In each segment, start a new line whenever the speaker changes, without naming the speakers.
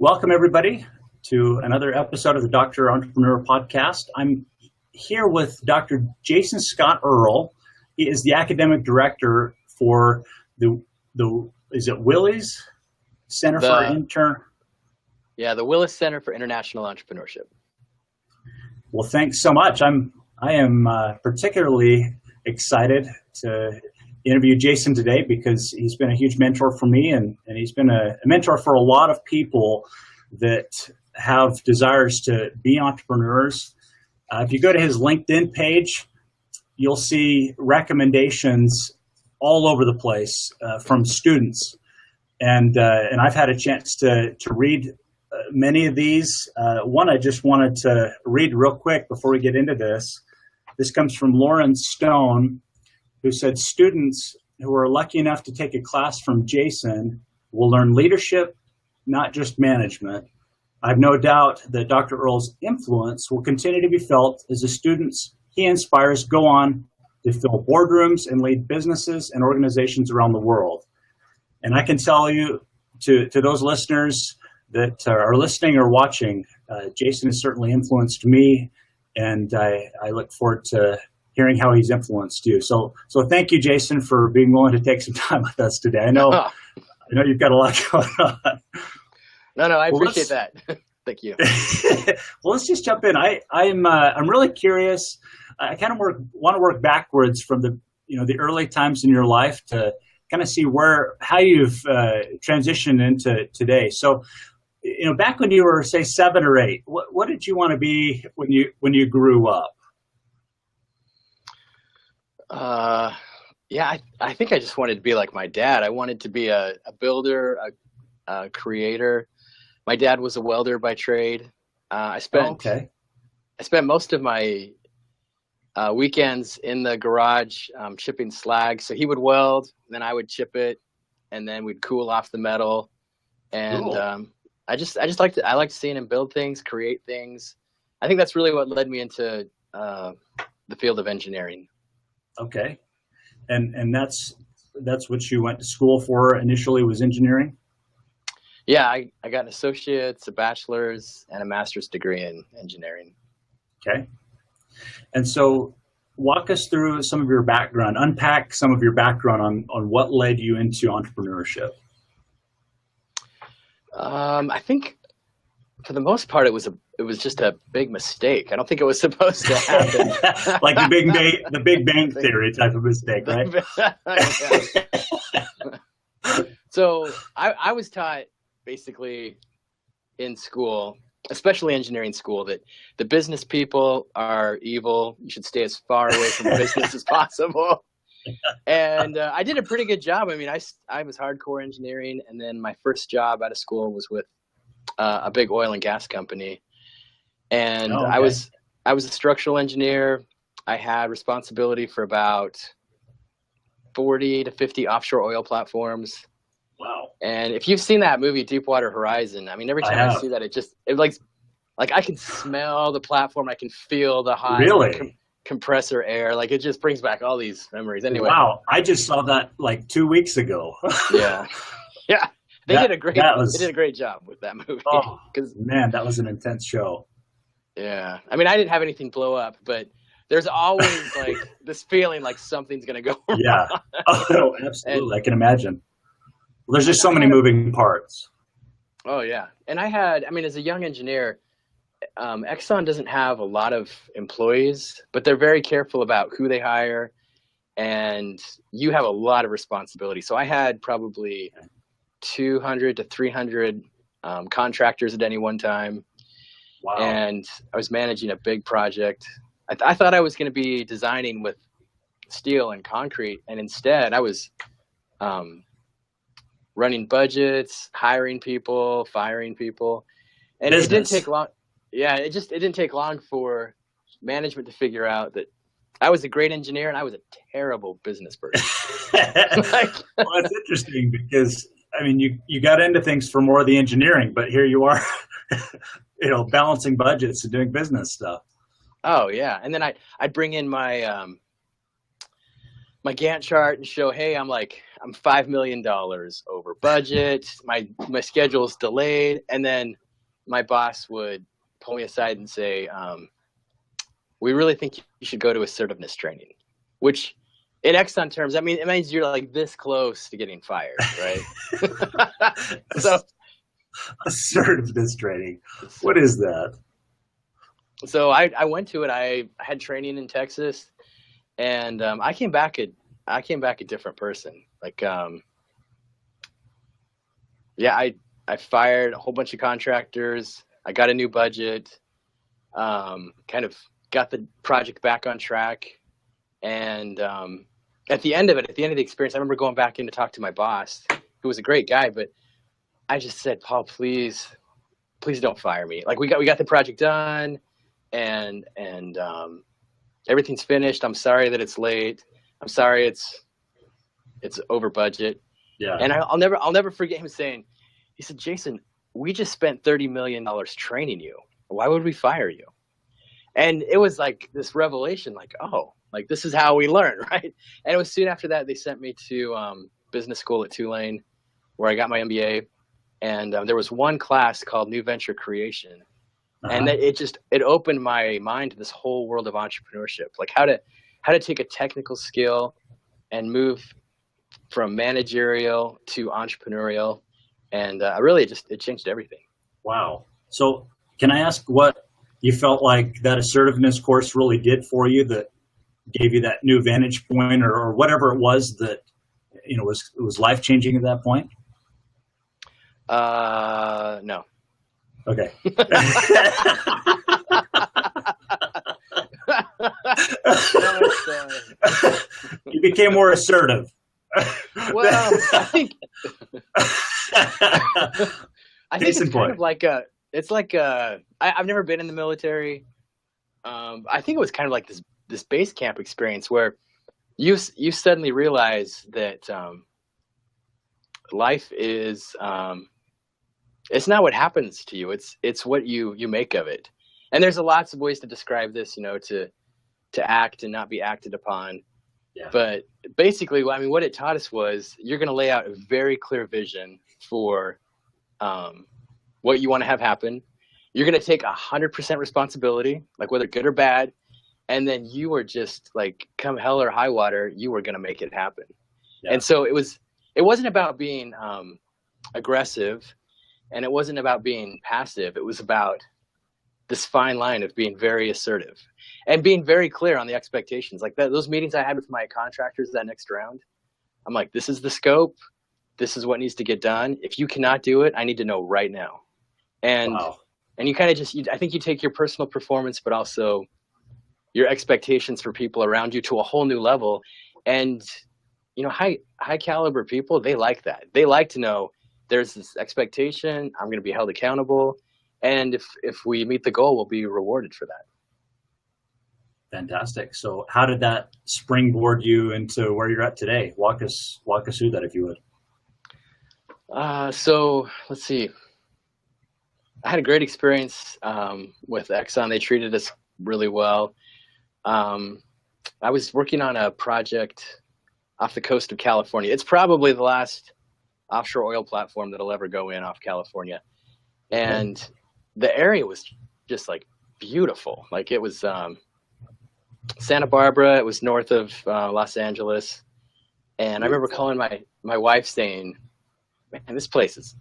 Welcome, everybody, to another episode of the Dr. Entrepreneur Podcast. I'm here with Dr. Jason Scott Earl. He is the academic director for the Willis Center for
the Willis Center for International Entrepreneurship.
Well, thanks so much. I am particularly excited to interview Jason today because he's been a huge mentor for me, and he's been a mentor for a lot of people that have desires to be entrepreneurs. If you go to his LinkedIn page, you'll see recommendations all over the place from students, and I've had a chance to read many of these. One I just wanted to read real quick before we get into this. This comes from Lauren Stone, who said, "Students who are lucky enough to take a class from Jason will learn leadership, not just management. I have no doubt that Dr. Earl's influence will continue to be felt as the students he inspires go on to fill boardrooms and lead businesses and organizations around the world." And I can tell you, to those listeners that are listening or watching, Jason has certainly influenced me, and I look forward to hearing how he's influenced you. So thank you, Jason, for being willing to take some time with us today. I know you've got a lot going on.
No, I appreciate that. Thank you.
Well, let's just jump in. I'm really curious. I kind of want to work backwards from the early times in your life to kind of see how you've transitioned into today. So, back when you were, say, 7 or 8, what did you want to be when you grew up?
I think I just wanted to be like my dad. I wanted to be a builder, a creator. My dad was a welder by trade. I spent most of my weekends in the garage chipping slag. So he would weld, then I would chip it, and then we'd cool off the metal. And cool. I liked seeing him build things, create things. I think that's really what led me into the field of engineering.
Okay. And that's what you went to school for initially, was engineering?
Yeah, I got an associate's, a bachelor's, and a master's degree in engineering.
Okay. And so walk us through some of your background, unpack some of your background on what led you into entrepreneurship. I
think for the most part, it was just a big mistake. I don't think it was supposed to happen.
Like the Big Bang Theory type of mistake, right?
So I was taught basically in school, especially engineering school, that the business people are evil. You should stay as far away from business as possible. And I did a pretty good job. I mean, I was hardcore engineering, and then my first job out of school was with a big oil and gas company. And I was a structural engineer. I had responsibility for about 40 to 50 offshore oil platforms.
Wow. And
if you've seen that movie Deepwater Horizon, I mean, every time I see that, it like I can smell the platform. I can feel the hot compressor air. Like, it just brings back all these memories. Anyway.
Wow. I just saw that like 2 weeks ago.
Yeah. Yeah. They did a great job with that movie.
Oh, man, that was an intense show.
Yeah. I mean, I didn't have anything blow up, but there's always like this feeling like something's going to go wrong.
Yeah. Oh, absolutely. I can imagine. Well, there's just so many moving parts.
Oh, yeah. And as a young engineer, Exxon doesn't have a lot of employees, but they're very careful about who they hire, and you have a lot of responsibility. So I had probably 200 to 300 contractors at any one time.
Wow.
And I was managing a big project. I thought I was going to be designing with steel and concrete, and instead I was running budgets, hiring people, firing people. And It didn't take long. Yeah, it didn't take long for management to figure out that I was a great engineer and I was a terrible business person.
Well, it's interesting because, I mean, you got into things for more of the engineering, but here you are, balancing budgets and doing business stuff.
Oh, yeah. And then I'd bring in my my Gantt chart and show, hey, I'm $5 million over budget. My schedule's delayed. And then my boss would pull me aside and say, we really think you should go to assertiveness training, which in Exxon terms, it means you're like this close to getting fired, right? So
assertiveness training. What is that?
So I went to it. I had training in Texas, and I came back a different person. Like, I fired a whole bunch of contractors. I got a new budget. Kind of got the project back on track, and at the end of the experience, I remember going back in to talk to my boss, who was a great guy, but I just said, Paul, please don't fire me. Like, we got the project done, and everything's finished. I'm sorry that it's late. I'm sorry it's over budget.
Yeah.
And I'll never forget him saying, he said, Jason, we just spent $30 million training you. Why would we fire you? And it was like this revelation, like, oh, like this is how we learn, right? And it was soon after that they sent me to business school at Tulane, where I got my MBA. And there was one class called New Venture Creation. And that it opened my mind to this whole world of entrepreneurship, like how to take a technical skill and move from managerial to entrepreneurial. And really it changed everything.
Wow. So can I ask what you felt like that assertiveness course really did for you, that gave you that new vantage point, or whatever it was that, was life-changing at that point?
No.
Okay. You became more assertive.
Well, I think it's kind of like I've never been in the military. I think it was kind of like this base camp experience where you suddenly realize that life is it's not what happens to you. It's what you make of it. And there's lots of ways to describe this, to act and not be acted upon.
Yeah.
But basically, what it taught us was you're going to lay out a very clear vision for what you want to have happen. You're going to take 100% responsibility, like whether good or bad. And then you are just like, come hell or high water, you were going to make it happen. Yeah. And so it wasn't about being aggressive, and it wasn't about being passive. It was about this fine line of being very assertive and being very clear on the expectations. Like those meetings I had with my contractors that next round, I'm like, this is the scope. This is what needs to get done. If you cannot do it, I need to know right now. And
wow.
And you kind of I think you take your personal performance, but also your expectations for people around you to a whole new level. And, high caliber people, they like that. They like to know there's this expectation. I'm going to be held accountable. And if we meet the goal, we'll be rewarded for that.
Fantastic. So how did that springboard you into where you're at today? Walk us through that, if you would.
So let's see. I had a great experience with Exxon. They treated us really well. I was working on a project off the coast of California. It's probably the last offshore oil platform that'll ever go in off California. And the area was just like beautiful. Like it was Santa Barbara. It was north of Los Angeles. And I remember calling my wife saying, man, this place is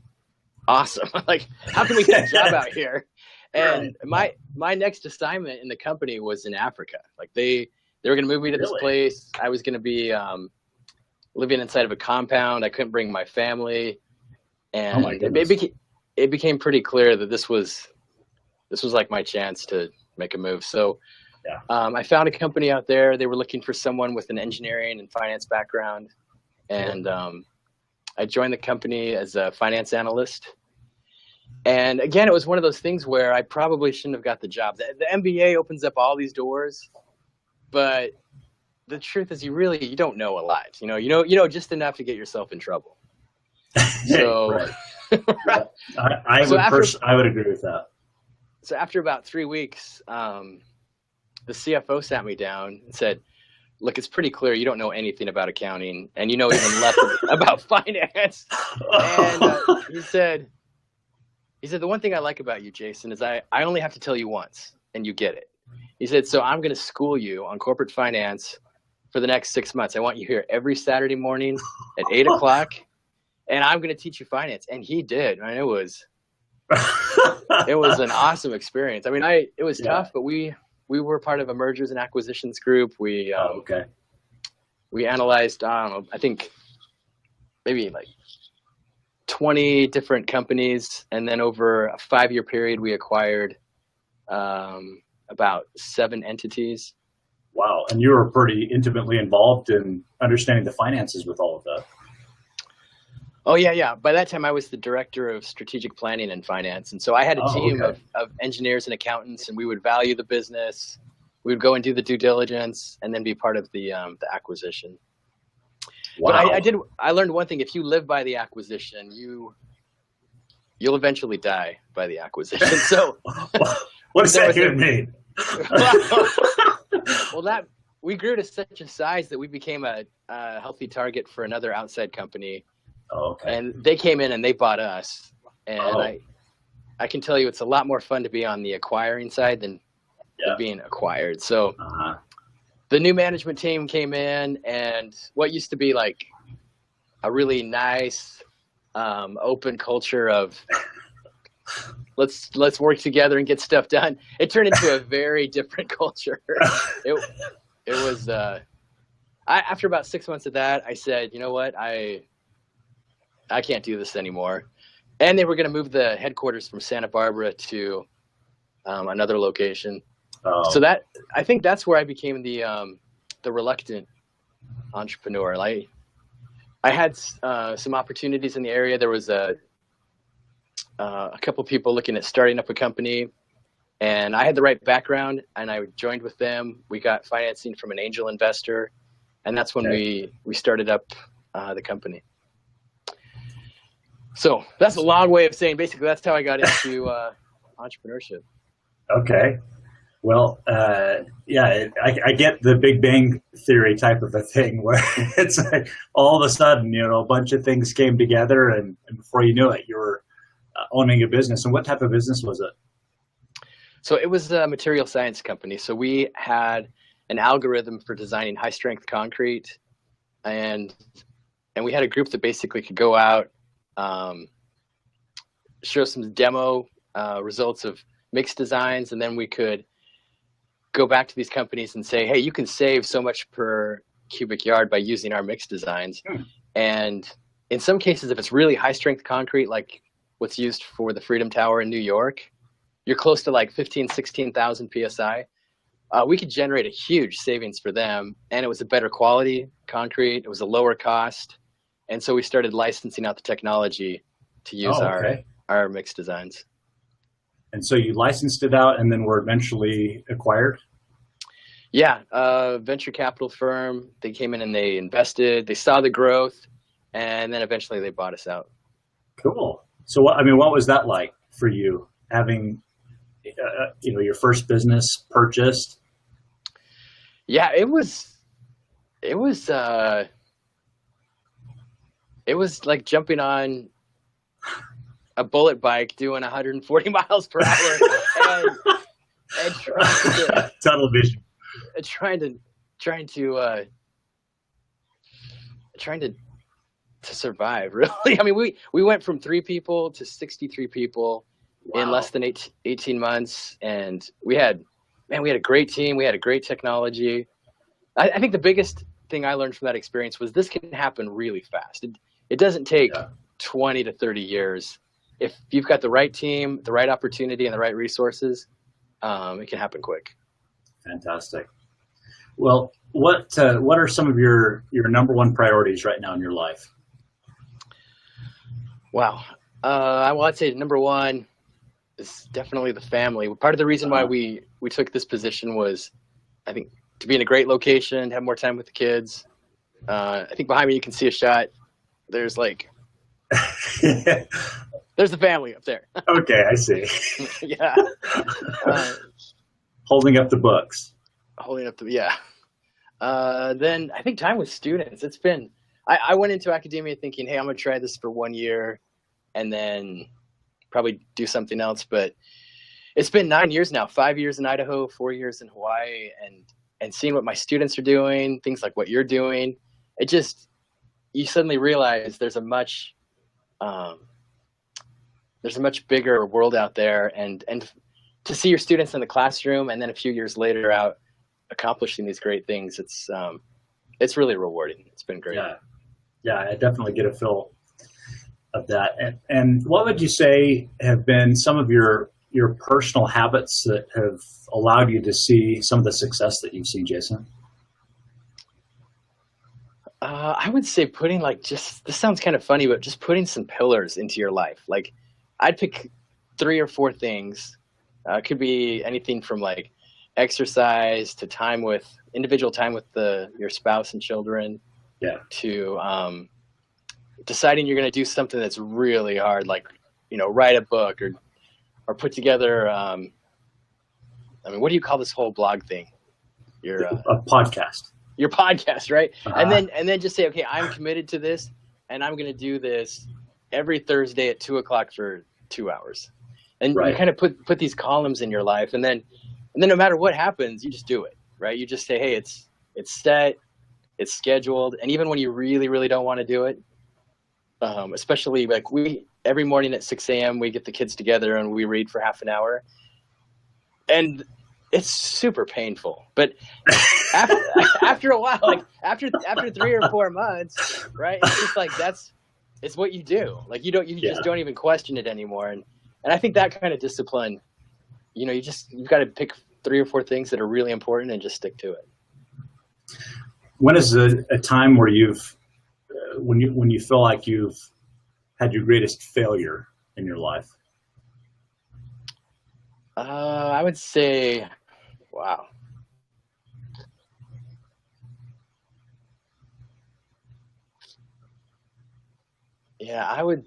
awesome. Like, how can we get a job out here? And my next assignment in the company was in Africa. Like they were going to move me to this place. I was going to be living inside of a compound. I couldn't bring my family. And it became pretty clear that this was like my chance to make a move. So I found a company out there. They were looking for someone with an engineering and finance background. And I joined the company as a finance analyst. And again, it was one of those things where I probably shouldn't have got the job. The MBA opens up all these doors, but the truth is you don't know a lot. You know just enough to get yourself in trouble. So
I would agree with that.
So after about 3 weeks, the CFO sat me down and said, look, it's pretty clear you don't know anything about accounting, and you know even less about finance. And he said, the one thing I like about you, Jason, is I only have to tell you once, and you get it. He said, so I'm going to school you on corporate finance for the next 6 months. I want you here every Saturday morning at 8 o'clock, and I'm going to teach you finance. And he did. And it was an awesome experience. I mean, it was tough, but we were part of a mergers and acquisitions group. We analyzed, I don't know, I think maybe like 20 different companies. And then over a 5-year period, we acquired about 7 entities.
Wow. And you were pretty intimately involved in understanding the finances with all of that.
Oh, yeah. By that time, I was the director of strategic planning and finance. And so I had a team of engineers and accountants, and we would value the business. We would go and do the due diligence and then be part of the acquisition. Wow. But I learned one thing. If you live by the acquisition, you'll eventually die by the acquisition. So
what does that even mean?
Well, we grew to such a size that we became a healthy target for another outside company.
Oh, okay.
And they came in and they bought us. And I can tell you it's a lot more fun to be on the acquiring side than being acquired. So the new management team came in, and what used to be like a really nice, open culture of let's work together and get stuff done. It turned into a very different culture. It was after about 6 months of that, I said, you know what, I can't do this anymore. And they were going to move the headquarters from Santa Barbara to another location. So I think that's where I became the reluctant entrepreneur. I had some opportunities in the area. There was a couple people looking at starting up a company, and I had the right background, and I joined with them. We got financing from an angel investor, and that's when we started up the company. So that's a long way of saying basically that's how I got into entrepreneurship. Okay.
Well, I get the Big Bang Theory type of a thing where it's like all of a sudden, a bunch of things came together, and before you knew it, you were owning a business. And what type of business was it?
So it was a material science company. So we had an algorithm for designing high strength concrete, and we had a group that basically could go out, show some demo results of mixed designs, and then we could go back to these companies and say, hey, you can save so much per cubic yard by using our mixed designs. And in some cases, if it's really high strength concrete, like what's used for the Freedom Tower in New York, you're close to like 16,000 PSI. We could generate a huge savings for them, and it was a better quality concrete. It was a lower cost. And so we started licensing out the technology to use our mixed designs.
And so you licensed it out and then were eventually acquired?
Yeah, venture capital firm. They came in and they invested. They saw the growth, and then eventually they bought us out.
Cool. So, what was that like for you, having, your first business purchased?
Yeah, it was like jumping on a bullet bike doing 140 miles per hour and
television,
trying to survive, really. I mean, we went from 3 people to 63 people in less than 18 months, and we had a great team. We had a great technology. I think the biggest thing I learned from that experience was this can happen really fast. It doesn't take 20 to 30 years. If you've got the right team, the right opportunity, and the right resources, it can happen quick.
Fantastic. Well, what are some of your number one priorities right now in your life?
Wow. I'd say number one is definitely the family. Part of the reason why we took this position was, I think, to be in a great location, to have more time with the kids. I think behind me you can see a shot. There's there's the family up there.
Okay, I see.
Yeah.
Holding up the books.
Then I think time with students. It's been, I went into academia thinking, hey, I'm going to try this for 1 year and then probably do something else. But it's been 9 years now, 5 years in Idaho, 4 years in Hawaii, and seeing what my students are doing, things like what you're doing. It just, you suddenly realize there's a much bigger world out there, and to see your students in the classroom and then a few years later out accomplishing these great things, it's really rewarding. It's been great.
Yeah, I definitely get a feel of that. And what would you say have been some of your personal habits that have allowed you to see some of the success that you've seen, Jason?
I would say putting this sounds kind of funny, but just putting some pillars into your life. Like, I'd pick 3 or 4 things. It could be anything from like exercise to individual time with your spouse and children. Yeah. To deciding you're going to do something that's really hard, like, write a book or put together. What do you call this whole blog thing?
A podcast.
Your podcast, right? Uh-huh. And then just say, okay, I'm committed to this, and I'm going to do this every Thursday at 2:00 for 2 hours. And right. You kind of put these columns in your life, and then no matter what happens, you just do it, right? You just say, hey, it's set, it's scheduled, and even when you really, really don't want to do it, especially like every morning at 6 a.m. we get the kids together and we read for half an hour, and it's super painful. But after a while, like after 3 or 4 months, right? It's just like it's what you do. Like you just don't even question it anymore. And I think that kind of discipline, you've got to pick 3 or 4 things that are really important and just stick to it.
When is a time where when you feel like you've had your greatest failure in your life?
I would say, wow. Yeah, I would.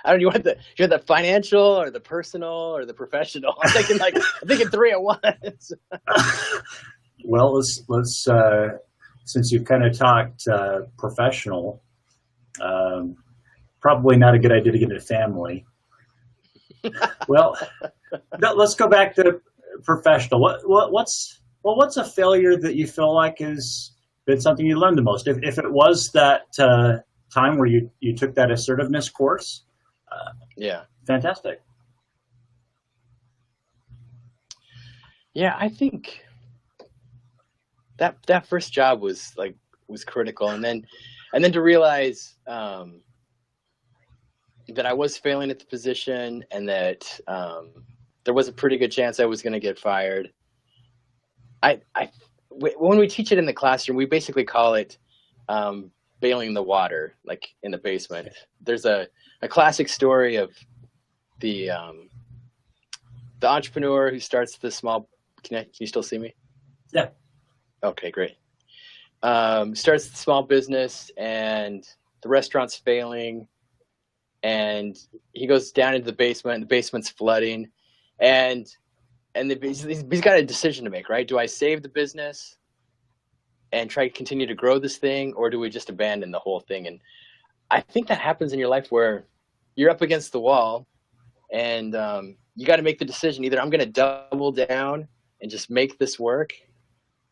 I don't know. You want the financial or the personal or the professional? I'm thinking 3 at once.
Well, let's since you've kind of talked professional, probably not a good idea to get into family. Well, let's go back to professional. What's a failure that you feel like has been something you learned the most? If it was that time where you took that assertiveness course, fantastic.
Yeah, I think that first job was critical, and then to realize that I was failing at the position, and that there was a pretty good chance I was going to get fired. When we teach it in the classroom, we basically call it bailing the water, like in the basement. There's a classic story of the entrepreneur who starts the small. Can you still see me?
Yeah.
Okay, great. Starts the small business, and the restaurant's failing, and he goes down into the basement, and the basement's flooding, and he's got a decision to make, right? Do I save the business and try to continue to grow this thing, or do we just abandon the whole thing? And I think that happens in your life where you're up against the wall, and you got to make the decision. Either I'm going to double down and just make this work,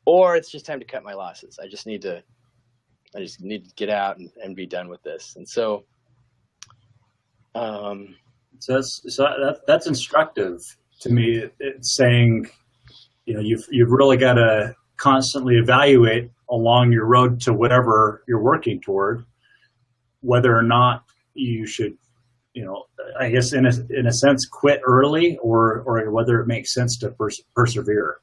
or it's just time to cut my losses. I just need to get out and be done with this. And so,
that's instructive to me. It's saying, you've really got to constantly evaluate along your road to whatever you're working toward, whether or not you should, I guess in a sense, quit early, or whether it makes sense to persevere.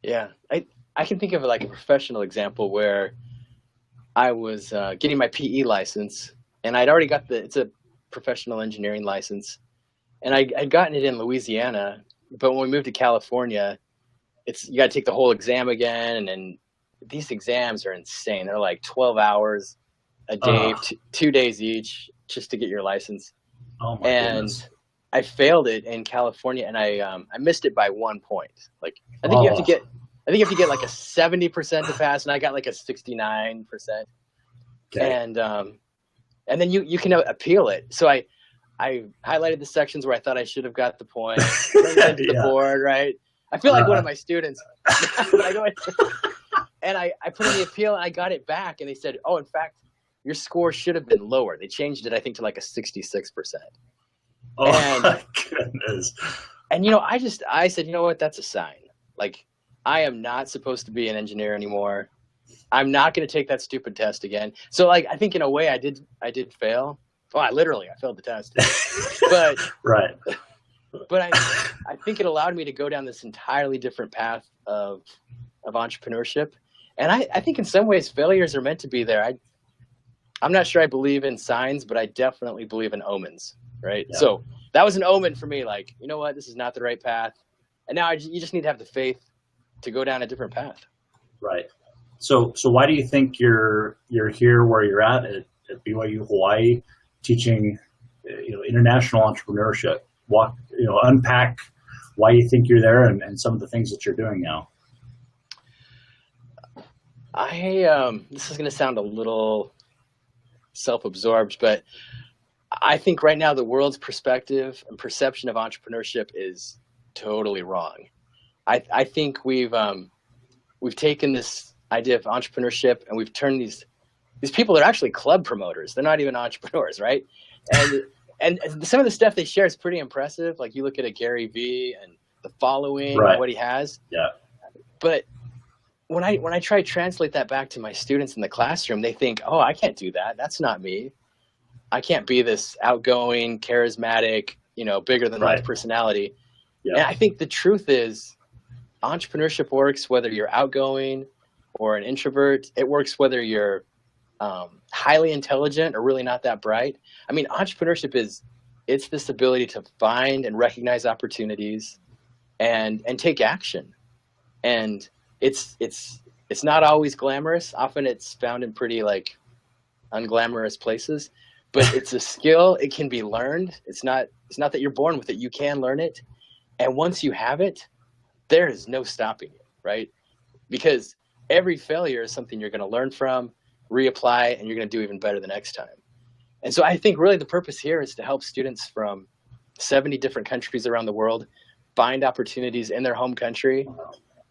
Yeah, I can think of a professional example where I was getting my PE license, and I'd already got it's a professional engineering license, and I'd gotten it in Louisiana, but when we moved to California, you got to take the whole exam again, and these exams are insane. They're like 12 hours a day, 2 days each, just to get your license.
Oh my goodness.
I failed it in California, and I missed it by 1 point. I think you have to get I think if you get like a 70% to pass, and I got like a 69%.
Okay.
And then you can appeal it. So I highlighted the sections where I thought I should have got the point, turned it into the board, right? I feel like one of my students. And I put in the appeal, and I got it back, and they said, oh, in fact, your score should have been lower. They changed it, I think, to like a 66%.
Oh, my goodness.
And, I said, you know what, that's a sign. Like, I am not supposed to be an engineer anymore. I'm not going to take that stupid test again. So, like, I think in a way I did fail. Oh, I failed the test. But
right.
But I think it allowed me to go down this entirely different path of entrepreneurship. And I think in some ways failures are meant to be there. I'm not sure I believe in signs, but I definitely believe in omens, right? Yeah. So that was an omen for me, like, you know what, this is not the right path. And now you just need to have the faith to go down a different path.
Right. So why do you think you're here where you're at BYU Hawaii, teaching international entrepreneurship? Unpack why you think you're there and some of the things that you're doing now.
This is going to sound a little self-absorbed, but I think right now the world's perspective and perception of entrepreneurship is totally wrong. I think we've taken this idea of entrepreneurship and we've turned these people that are actually club promoters. They're not even entrepreneurs, right? And some of the stuff they share is pretty impressive. Like you look at a Gary Vee and the following, right, and what he has.
Yeah.
But when I try to translate that back to my students in the classroom, they think, oh, I can't do that. That's not me. I can't be this outgoing, charismatic, bigger than life personality. Yeah. And I think the truth is entrepreneurship works whether you're outgoing or an introvert. It works whether you're highly intelligent or really not that bright. I mean, entrepreneurship it's this ability to find and recognize opportunities and take action. And it's not always glamorous. Often it's found in pretty like unglamorous places, but it's a skill. It can be learned. It's not that you're born with it. You can learn it. And once you have it, there is no stopping you, right? Because every failure is something you're going to learn from, reapply, and you're going to do even better the next time. And so I think really the purpose here is to help students from 70 different countries around the world find opportunities in their home country.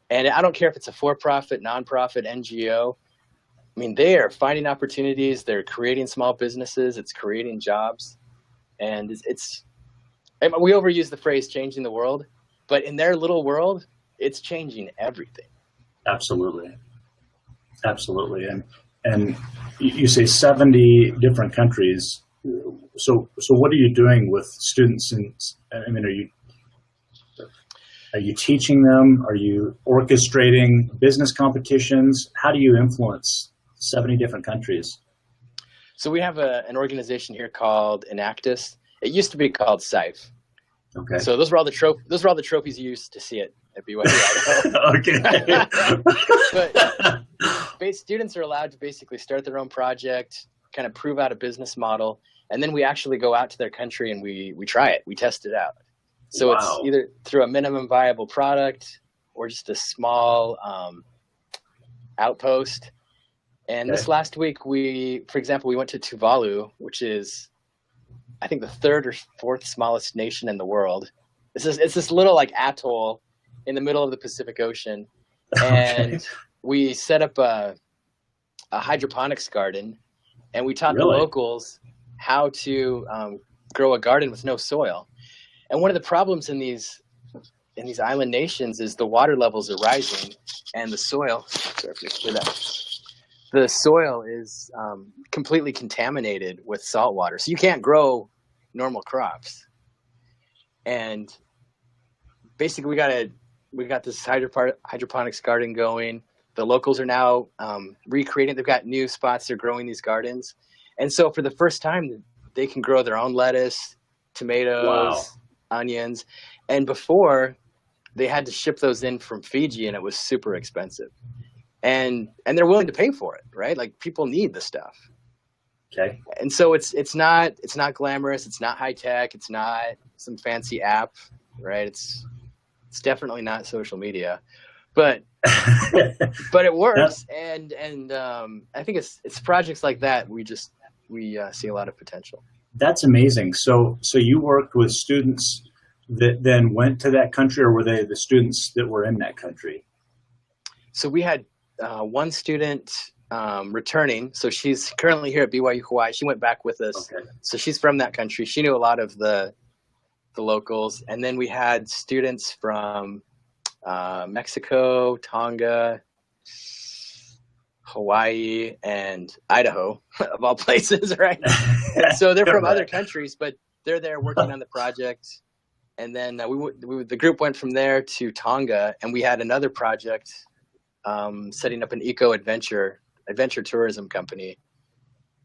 And I don't care if it's a for-profit, nonprofit, NGO. I mean, they are finding opportunities. They're creating small businesses. It's creating jobs. And we overuse the phrase changing the world, but in their little world, it's changing everything.
Absolutely. Absolutely. And you say 70 different countries. So what are you doing with students? Are you teaching them? Are you orchestrating business competitions? How do you influence 70 different countries?
So we have an organization here called Enactus. It used to be called SIFE.
Okay.
So those were all the trophies you used to see it at BYU.
Okay.
But students are allowed to basically start their own project, kind of prove out a business model, and then we actually go out to their country and we try it. We test it out. So wow. It's either through a minimum viable product or just a small outpost. And This last week, for example, we went to Tuvalu, which is, I think, the third or fourth smallest nation in the world. It's this little like atoll in the middle of the Pacific Ocean. And we set up a hydroponics garden, and we taught the locals how to grow a garden with no soil. And one of the problems in these island nations is the water levels are rising, and the soil. Sorry if you hear that. The soil is completely contaminated with salt water, so you can't grow normal crops. And basically, we got this hydroponics garden going. The locals are now recreating. They've got new spots they're growing these gardens, and so for the first time, they can grow their own lettuce, tomatoes, onions. And before, they had to ship those in from Fiji, and it was super expensive. And they're willing to pay for it, right? Like, people need the stuff.
Okay.
And so it's not glamorous. It's not high tech. It's not some fancy app, right? It's definitely not social media. But but it works. And I think it's projects like that we see a lot of potential.
That's amazing. So you worked with students that then went to that country, or were they the students that were in that country?
So we had one student returning. So she's currently here at BYU Hawaii. She went back with us. Okay. So she's from that country. She knew a lot of the locals. And then we had students from Mexico, Tonga, Hawaii, and Idaho, of all places, right? And so they're from other countries, but they're there working on the project. And then the group went from there to Tonga, and we had another project setting up an adventure tourism company.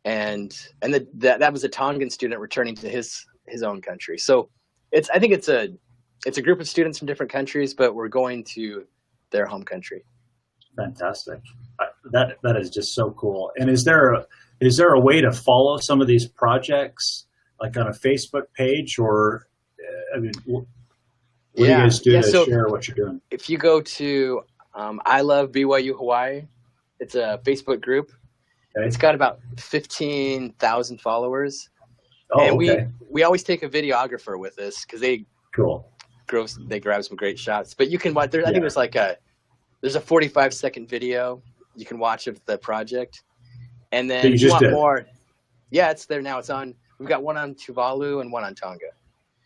And that was a Tongan student returning to his own country. So I think it's a group of students from different countries, but we're going to their home country.
Fantastic. That is just so cool. And is there a way to follow some of these projects, like on a Facebook page, or I mean, what do you guys do to share what you're doing?
If you go to I Love BYU Hawaii, it's a Facebook group. Okay. It's got about 15,000 followers. Oh, and we always take a videographer with us because they grab some great shots. But you can watch. I think there's a 45-second video you can watch of the project, and then if you want more. Yeah, it's there now. It's on. We've got one on Tuvalu and one on Tonga.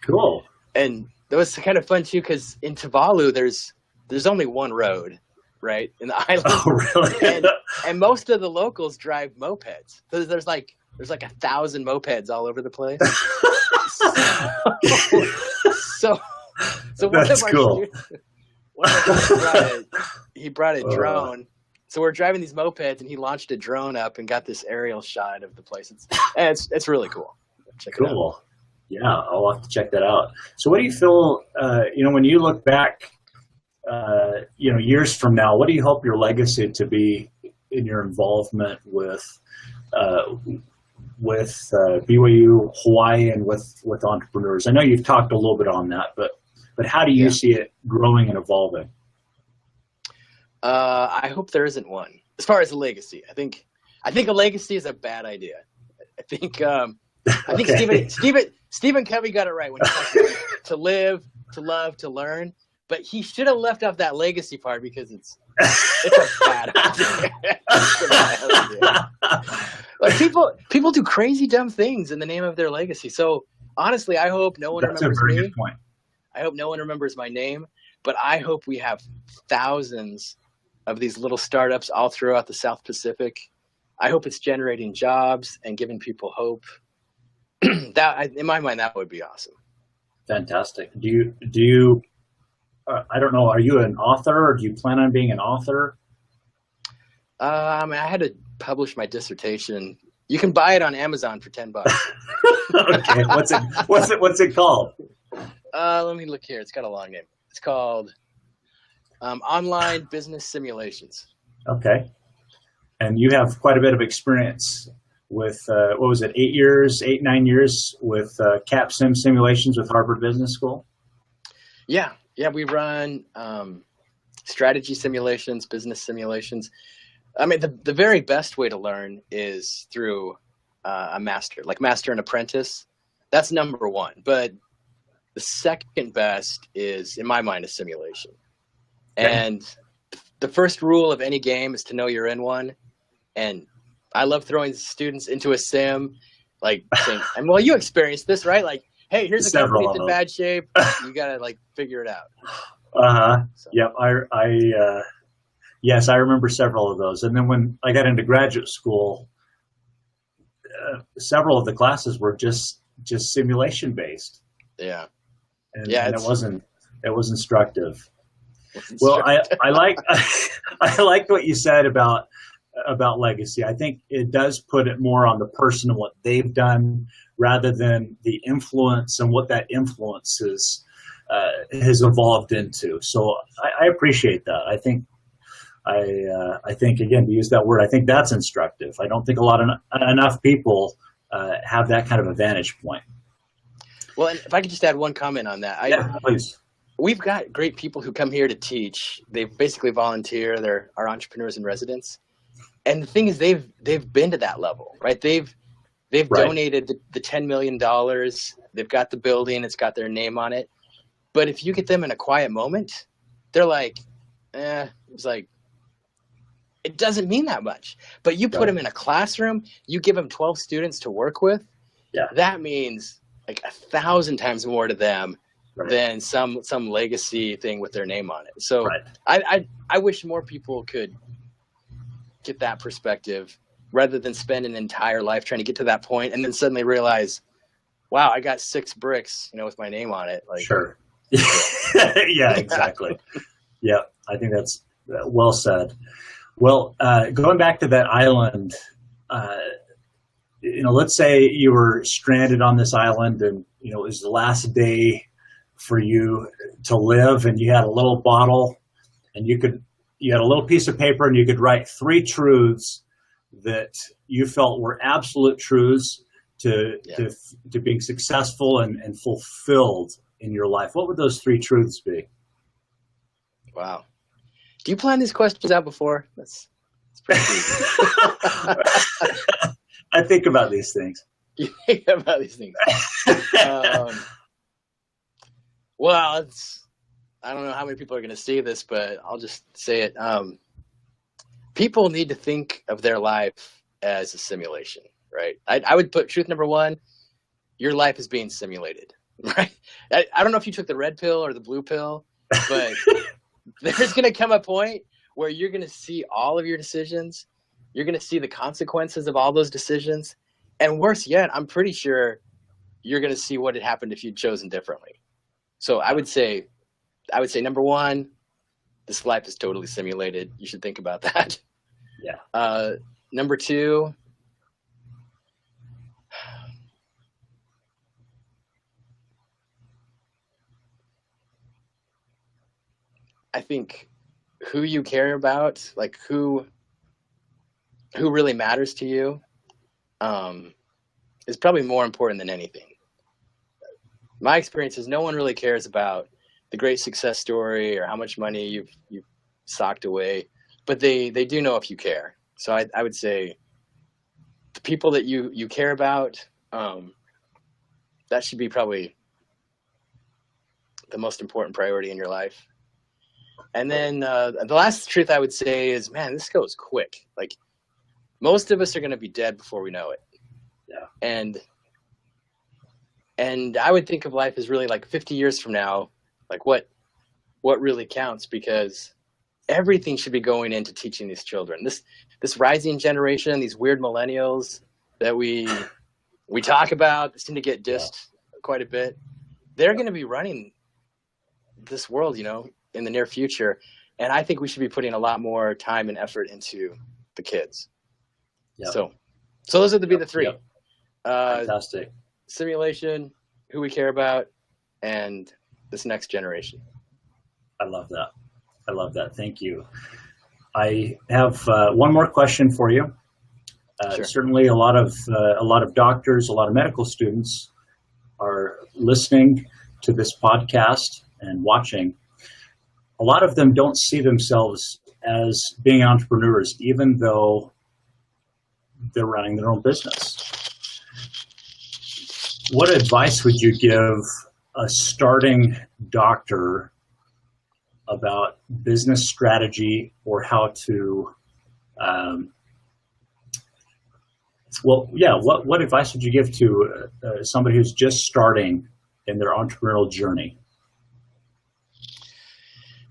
Cool.
And that was kind of fun too, because in Tuvalu there's only one road, right, in the island.
Oh, really?
And most of the locals drive mopeds. So there's like 1,000 mopeds all over the place. so
that's cool.
He brought a drone. So we're driving these mopeds, and he launched a drone up and got this aerial shot of the place. It's really cool. Check it out.
Yeah, I'll have to check that out. So what do you feel, when you look back, years from now, what do you hope your legacy to be in your involvement with BYU Hawaii and with entrepreneurs? I know you've talked a little bit on that, but how do you see it growing and evolving?
I hope there isn't one. As far as a legacy, I think a legacy is a bad idea. I think Stephen Covey got it right when he talked to live, to love, to learn. But he should have left out that legacy part because it's a bad idea. It's a bad idea. Like people do crazy dumb things in the name of their legacy. So honestly, I hope no one remembers me. That's a very good point. I hope no one remembers my name, but I hope we have thousands of these little startups all throughout the South Pacific. I hope it's generating jobs and giving people hope. In my mind, that would be awesome.
Fantastic. Do you? I don't know. Are you an author, or do you plan on being an author?
I had to publish my dissertation. You can buy it on Amazon for $10.
Okay. What's it called?
Let me look here. It's got a long name. It's called Online Business Simulations.
Okay. And you have quite a bit of experience with, 9 years with CAPSIM simulations with Harvard Business School?
Yeah, we run strategy simulations, business simulations. I mean, the very best way to learn is through a master, like master and apprentice. That's number one. But the second best is, in my mind, a simulation. Okay. And the first rule of any game is to know you're in one. And I love throwing students into a sim, like saying, well, you experienced this, right? Like, hey, here's a company that's in bad shape. You got to figure it out.
So. Yep. Yes, I remember several of those. And then when I got into graduate school, several of the classes were just simulation based.
Yeah.
And it was instructive. Well, I like what you said about legacy. I think it does put it more on the person and what they've done rather than the influence and what that influence has evolved into. So I appreciate that. I think again, to use that word, I think that's instructive. I don't think enough people have that kind of a vantage point.
Well, and if I could just add one comment on that.
Please.
we've got great people who come here to teach. They basically volunteer. They're our entrepreneurs in residence. And the thing is, they've been to that level, right? They've right. Donated the $10 million. They've got the building. It's got their name on it. But if you get them in a quiet moment, they're like, it's like, it doesn't mean that much. But you put them in a classroom, you give them 12 students to work with. Yeah. That means like 1,000 times more to them than some legacy thing with their name on it. So I wish more people could get that perspective rather than spend an entire life trying to get to that point and then suddenly realize, wow, I got 6 bricks, with my name on it. Like,
sure. Yeah, exactly. Yeah, I think that's well said. Well, going back to that island, let's say you were stranded on this island and, it was the last day for you to live and you had a little bottle and you had a little piece of paper and you could write 3 truths that you felt were absolute truths to being successful and fulfilled in your life. What would those 3 truths be?
Wow. Do you plan these questions out before? That's pretty easy.
I think about these things.
You think about these things. Well, I don't know how many people are going to see this, but I'll just say it. People need to think of their life as a simulation, right? I would put truth number 1, your life is being simulated, right? I don't know if you took the red pill or the blue pill, but there's going to come a point where you're going to see all of your decisions. You're going to see the consequences of all those decisions. And worse yet, I'm pretty sure you're going to see what had happened if you'd chosen differently. So I would say number 1, this life is totally simulated. You should think about that. Yeah. Number 2, I think who you care about, like who really matters to you, is probably more important than anything. My experience is no one really cares about the great success story or how much money you've socked away, but they do know if you care. So I would say the people that you care about, that should be probably the most important priority in your life. And then the last truth I would say is, man, this goes quick. Like most of us are going to be dead before we know it. Yeah. And I would think of life as really like 50 years from now, like what really counts, because everything should be going into teaching these children. This rising generation, these weird millennials that we talk about, that seem to get dissed quite a bit. They're going to be running this world, in the near future. And I think we should be putting a lot more time and effort into the kids. Yep. So those are the 3. Yep.
Fantastic.
Simulation, who we care about, and this next generation.
I love that. Thank you. I have one more question for you. Sure. Certainly a lot of doctors, a lot of medical students are listening to this podcast and watching. A lot of them don't see themselves as being entrepreneurs, even though they're running their own business. What advice would you give a starting doctor about business strategy or how to, what advice would you give to somebody who's just starting in their entrepreneurial journey?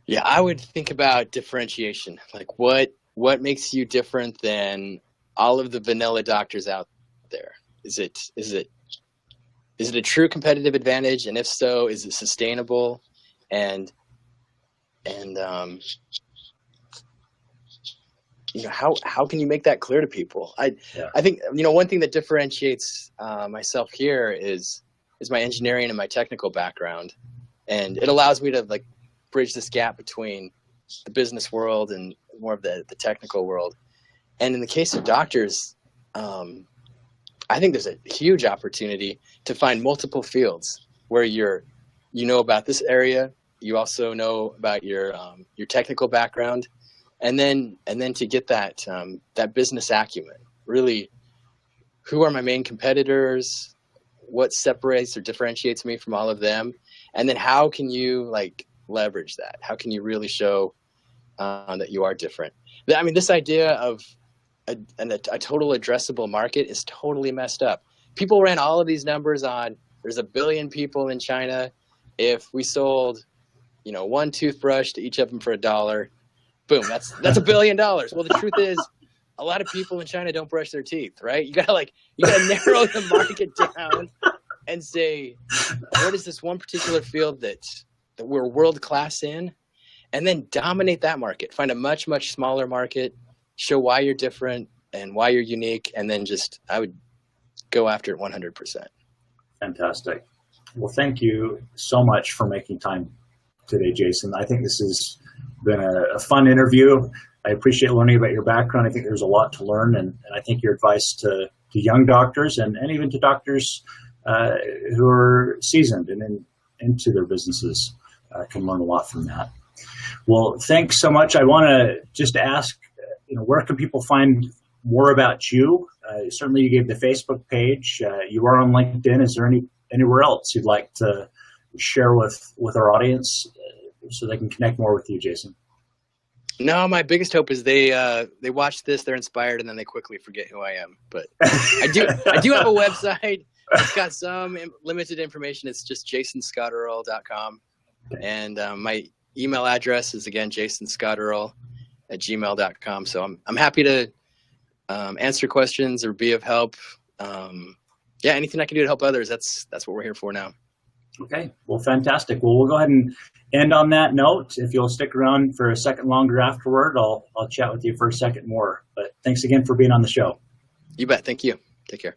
Yeah, I would think about differentiation. Like what makes you different than all of the vanilla doctors out there? Is it a true competitive advantage? And if so, is it sustainable? And how can you make that clear to people? I think, one thing that differentiates myself here is my engineering and my technical background. And it allows me to bridge this gap between the business world and more of the technical world. And in the case of doctors, I think there's a huge opportunity to find multiple fields where you know about this area, you also know about your technical background, and then to get that that business acumen. Really, who are my main competitors? What separates or differentiates me from all of them? And then how can you like leverage that? How can you really show that you are different? I mean, this idea of a total addressable market is totally messed up. People ran all of these numbers on there's 1 billion people in China. If we sold, one toothbrush to each of them for $1, boom, that's $1 billion. Well, the truth is, a lot of people in China don't brush their teeth, right? You gotta narrow the market down and say, what is this one particular field that we're world class in, and then dominate that market. Find a much, much smaller market, show why you're different and why you're unique, and then I would go after it 100%.
Fantastic. Well, thank you so much for making time today, Jason. I think this has been a fun interview. I appreciate learning about your background. I think there's a lot to learn, and I think your advice to young doctors and even to doctors who are seasoned and into their businesses can learn a lot from that. Well, thanks so much. I want to just ask, where can people find more about you? Certainly you gave the Facebook page. You are on LinkedIn. Is there anywhere else you'd like to share with our audience so they can connect more with you, Jason?
No, my biggest hope is they watch this, they're inspired, and then they quickly forget who I am. But I do have a website. It's got some limited information. It's just jasonscottearl.com. And my email address is, again, jasonscottearl@gmail.com. So I'm happy to answer questions or be of help. Anything I can do to help others, that's what we're here for now.
Okay, well, fantastic. Well, we'll go ahead and end on that note. If you'll stick around for a second longer afterward, I'll chat with you for a second more. But thanks again for being on the show.
You bet. Thank you. Take care.